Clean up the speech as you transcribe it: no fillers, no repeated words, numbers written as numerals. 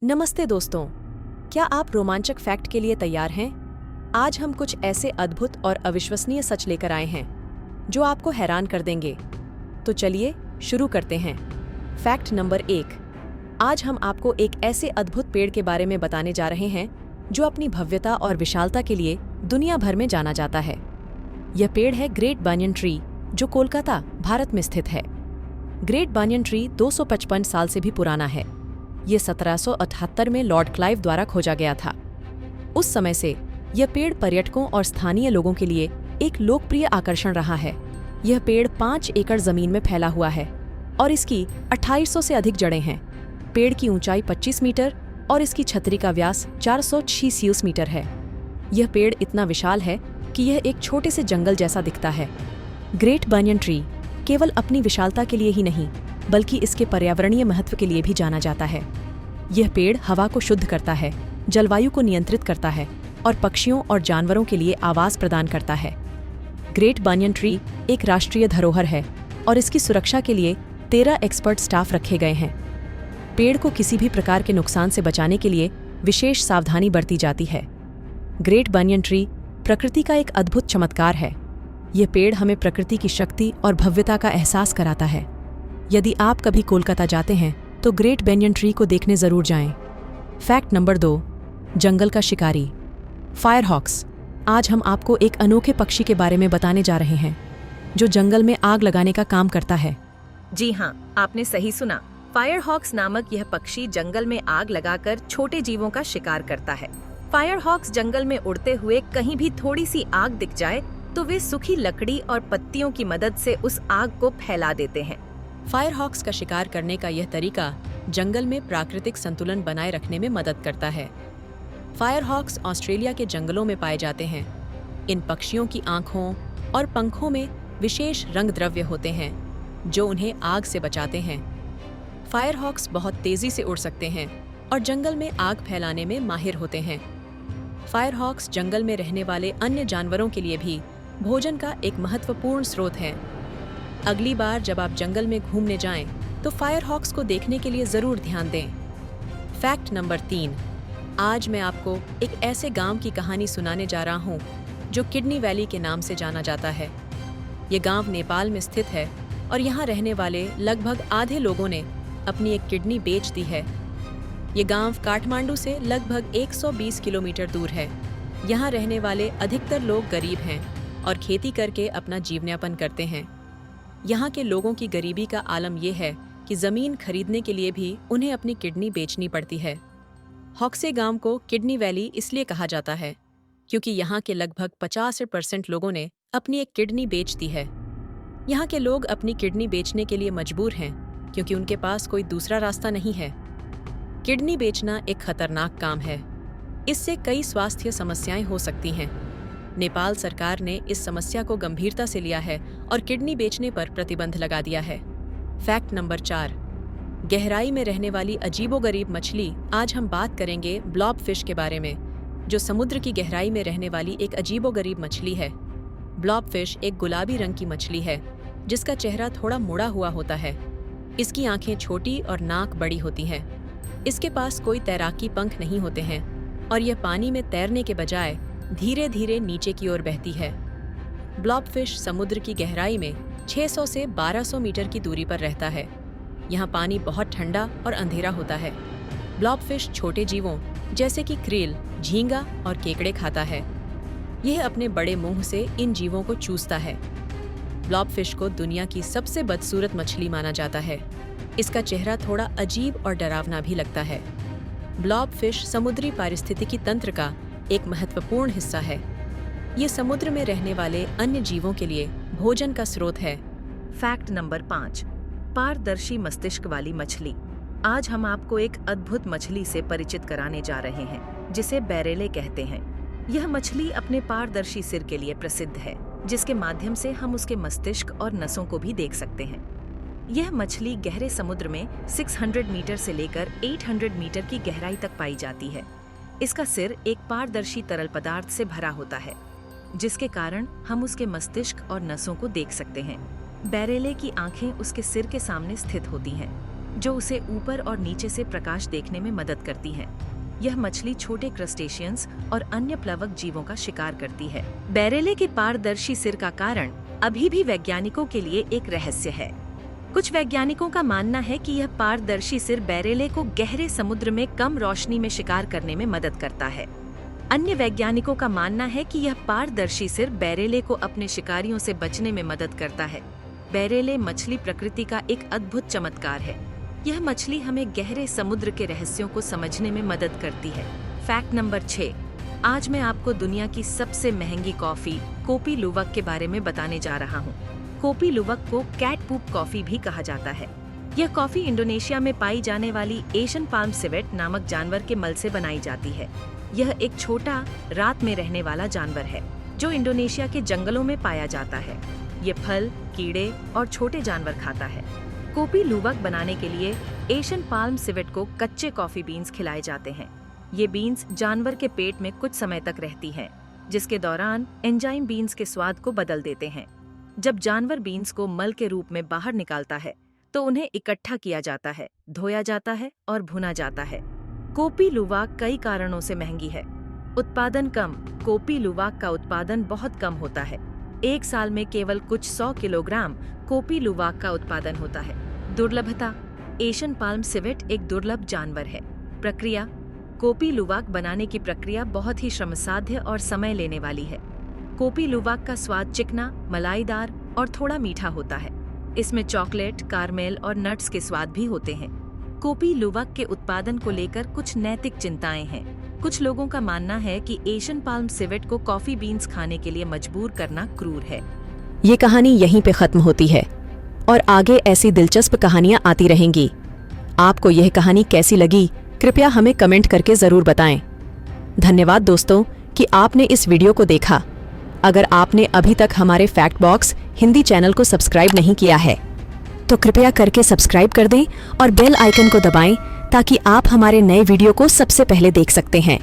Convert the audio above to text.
नमस्ते दोस्तों, क्या आप रोमांचक फैक्ट के लिए तैयार हैं? आज हम कुछ ऐसे अद्भुत और अविश्वसनीय सच लेकर आए हैं जो आपको हैरान कर देंगे। तो चलिए शुरू करते हैं। Fact number 1। आज हम आपको एक ऐसे अद्भुत पेड़ के बारे में बताने जा रहे हैं जो अपनी भव्यता और विशालता के लिए दुनिया भर में जाना जाता है। यह पेड़ है ग्रेट बानियन ट्री, जो कोलकाता, भारत में स्थित है। ग्रेट बानियन ट्री 255 साल से भी पुराना है। ये 1778 में लॉर्ड क्लाइव द्वारा खोजा गया था। उस समय से यह पेड़ पर्यटकों और स्थानीय लोगों के लिए एक लोकप्रिय आकर्षण रहा है। यह पेड़ 5 एकड़ जमीन में फैला हुआ है और इसकी 2800 से अधिक जड़ें हैं। पेड़ की ऊंचाई 25 मीटर और इसकी छतरी का व्यास 406 मीटर है। यह पेड़ इतना विशाल है कि यह एक छोटे से जंगल जैसा दिखता है। ग्रेट बानियन ट्री केवल अपनी विशालता के लिए ही नहीं, बल्कि इसके पर्यावरणीय महत्व के लिए भी जाना जाता है। यह पेड़ हवा को शुद्ध करता है, जलवायु को नियंत्रित करता है और पक्षियों और जानवरों के लिए आवास प्रदान करता है। ग्रेट बानियन ट्री एक राष्ट्रीय धरोहर है और इसकी सुरक्षा के लिए 13 एक्सपर्ट स्टाफ रखे गए हैं। पेड़ को किसी भी प्रकार के नुकसान से बचाने के लिए विशेष सावधानी बरती जाती है। ग्रेट बानियन ट्री प्रकृति का एक अद्भुत चमत्कार है। यह पेड़ हमें प्रकृति की शक्ति और भव्यता का एहसास कराता है। यदि आप कभी कोलकाता जाते हैं तो ग्रेट बानियन ट्री को देखने जरूर जाएं। Fact number 2। जंगल का शिकारी, फायर हॉक्स। आज हम आपको एक अनोखे पक्षी के बारे में बताने जा रहे हैं जो जंगल में आग लगाने का काम करता है। जी हाँ, आपने सही सुना। फायर हॉक्स नामक यह पक्षी जंगल में आग लगाकर छोटे जीवों का शिकार करता है। फायर हॉक्स जंगल में उड़ते हुए कहीं भी थोड़ी सी आग दिख जाए तो वे सूखी लकड़ी और पत्तियों की मदद से उस आग को फैला देते हैं। फायर हॉक्स का शिकार करने का यह तरीका जंगल में प्राकृतिक संतुलन बनाए रखने में मदद करता है। फायर हॉक्स ऑस्ट्रेलिया के जंगलों में पाए जाते हैं। इन पक्षियों की आंखों और पंखों में विशेष रंग द्रव्य होते हैं जो उन्हें आग से बचाते हैं। फायर हॉक्स बहुत तेजी से उड़ सकते हैं और जंगल में आग फैलाने में माहिर होते हैं। फायर हॉक्स जंगल में रहने वाले अन्य जानवरों के लिए भी भोजन का एक महत्वपूर्ण स्रोत है। अगली बार जब आप जंगल में घूमने जाएं, तो फायर हॉक्स को देखने के लिए जरूर ध्यान दें। Fact number 3। आज मैं आपको एक ऐसे गांव की कहानी सुनाने जा रहा हूं जो किडनी वैली के नाम से जाना जाता है। ये गांव नेपाल में स्थित है और यहाँ रहने वाले लगभग आधे लोगों ने अपनी एक किडनी बेच दी है। ये गांव काठमांडू से लगभग 120 किलोमीटर दूर है। यहाँ रहने वाले अधिकतर लोग गरीब हैं और खेती करके अपना जीवनयापन करते हैं। यहाँ के लोगों की गरीबी का आलम यह है कि जमीन खरीदने के लिए भी उन्हें अपनी किडनी बेचनी पड़ती है। हॉक्से गांव को किडनी वैली इसलिए कहा जाता है क्योंकि यहाँ के लगभग 50% लोगों ने अपनी एक किडनी बेच दी है। यहाँ के लोग अपनी किडनी बेचने के लिए मजबूर हैं क्योंकि उनके पास कोई दूसरा रास्ता नहीं है। किडनी बेचना एक खतरनाक काम है। इससे कई स्वास्थ्य समस्याएं हो सकती हैं। नेपाल सरकार ने इस समस्या को गंभीरता से लिया है और किडनी बेचने पर प्रतिबंध लगा दिया है। Fact number 4। गहराई में रहने वाली अजीबोगरीब मछली। आज हम बात करेंगे ब्लॉब फिश के बारे में, जो समुद्र की गहराई में रहने वाली एक अजीबोगरीब मछली है। ब्लॉब फिश एक गुलाबी रंग की मछली है जिसका चेहरा थोड़ा मुड़ा हुआ होता है। इसकी आंखें छोटी और नाक बड़ी होती हैं। इसके पास कोई तैराकी पंख नहीं होते हैं और यह पानी में तैरने के बजाय धीरे धीरे नीचे की ओर बहती है। ब्लॉब फिश समुद्र की गहराई में 600 से 1200 मीटर की दूरी पर रहता है। यहाँ पानी बहुत ठंडा और अंधेरा होता है। ब्लॉब फिश छोटे जीवों जैसे कि क्रील, झींगा और केकड़े खाता है। यह अपने बड़े मुंह से इन जीवों को चूसता है। ब्लॉब फिश को दुनिया की सबसे बदसूरत मछली माना जाता है। इसका चेहरा थोड़ा अजीब और डरावना भी लगता है। ब्लॉब फिश समुद्री पारिस्थितिकी तंत्र का एक महत्वपूर्ण हिस्सा है। ये समुद्र में रहने वाले अन्य जीवों के लिए भोजन का स्रोत है। Fact number 5। पारदर्शी मस्तिष्क वाली मछली। आज हम आपको एक अद्भुत मछली से परिचित कराने जा रहे हैं जिसे बैरेले कहते हैं। यह मछली अपने पारदर्शी सिर के लिए प्रसिद्ध है, जिसके माध्यम से हम उसके मस्तिष्क और नसों को भी देख सकते हैं। यह मछली गहरे समुद्र में 600 मीटर से लेकर 800 मीटर की गहराई तक पाई जाती है। इसका सिर एक पारदर्शी तरल पदार्थ से भरा होता है, जिसके कारण हम उसके मस्तिष्क और नसों को देख सकते हैं। बैरेले की आंखें उसके सिर के सामने स्थित होती हैं। जो उसे ऊपर और नीचे से प्रकाश देखने में मदद करती हैं। यह मछली छोटे क्रस्टेशियंस और अन्य प्लवक जीवों का शिकार करती है। बैरेले के पारदर्शी सिर का कारण अभी भी वैज्ञानिकों के लिए एक रहस्य है। कुछ वैज्ञानिकों का मानना है कि यह पारदर्शी सिर बैरेले को गहरे समुद्र में कम रोशनी में शिकार करने में मदद करता है। अन्य वैज्ञानिकों का मानना है कि यह पारदर्शी सिर बैरेले को अपने शिकारियों से बचने में मदद करता है। बैरेले मछली प्रकृति का एक अद्भुत चमत्कार है। यह मछली हमें गहरे समुद्र के रहस्यों को समझने में मदद करती है। Fact number 6। आज मैं आपको दुनिया की सबसे महंगी कॉफी कोपी लुवक के बारे में बताने जा रहा हूँ। कोपी लुवक को कैट पूप कॉफी भी कहा जाता है। यह कॉफी इंडोनेशिया में पाई जाने वाली एशियन पाल्म सिवेट नामक जानवर के मल से बनाई जाती है। यह एक छोटा रात में रहने वाला जानवर है जो इंडोनेशिया के जंगलों में पाया जाता है। ये फल, कीड़े और छोटे जानवर खाता है। कोपी लुवक बनाने के लिए एशियन पाल्म सिवेट को कच्चे कॉफी बीन्स खिलाए जाते हैं। ये बीन्स जानवर के पेट में कुछ समय तक रहती हैं, जिसके दौरान एंजाइम बीन्स के स्वाद को बदल देते हैं। जब जानवर बीन्स को मल के रूप में बाहर निकालता है तो उन्हें इकट्ठा किया जाता है, धोया जाता है और भुना जाता है। कोपी लुवाक कई कारणों से महंगी है। उत्पादन कम। कोपी लुवाक का उत्पादन बहुत कम होता है। एक साल में केवल कुछ 100 किलोग्राम कोपी लुवाक का उत्पादन होता है। दुर्लभता। एशियन पाल्म सिवेट एक दुर्लभ जानवर है। प्रक्रिया। कोपी लुवाक बनाने की प्रक्रिया बहुत ही श्रमसाध्य और समय लेने वाली है। कोपी लुवाक का स्वाद चिकना, मलाईदार और थोड़ा मीठा होता है। इसमें चॉकलेट, कारमेल और नट्स के स्वाद भी होते हैं। कोपी लुवाक के उत्पादन को लेकर कुछ नैतिक चिंताएं हैं। कुछ लोगों का मानना है कि एशियन पाल्म सिवेट को कॉफी बीन्स खाने के लिए मजबूर करना क्रूर है। ये कहानी यहीं पे खत्म होती है और आगे ऐसी दिलचस्प कहानियां आती रहेंगी। आपको यह कहानी कैसी लगी, कृपया हमें कमेंट करके जरूर बताएं। धन्यवाद दोस्तों कि आपने इस वीडियो को देखा। अगर आपने अभी तक हमारे फैक्ट बॉक्स हिंदी चैनल को सब्सक्राइब नहीं किया है तो कृपया करके सब्सक्राइब कर दें और बेल आइकन को दबाएं ताकि आप हमारे नए वीडियो को सबसे पहले देख सकते हैं।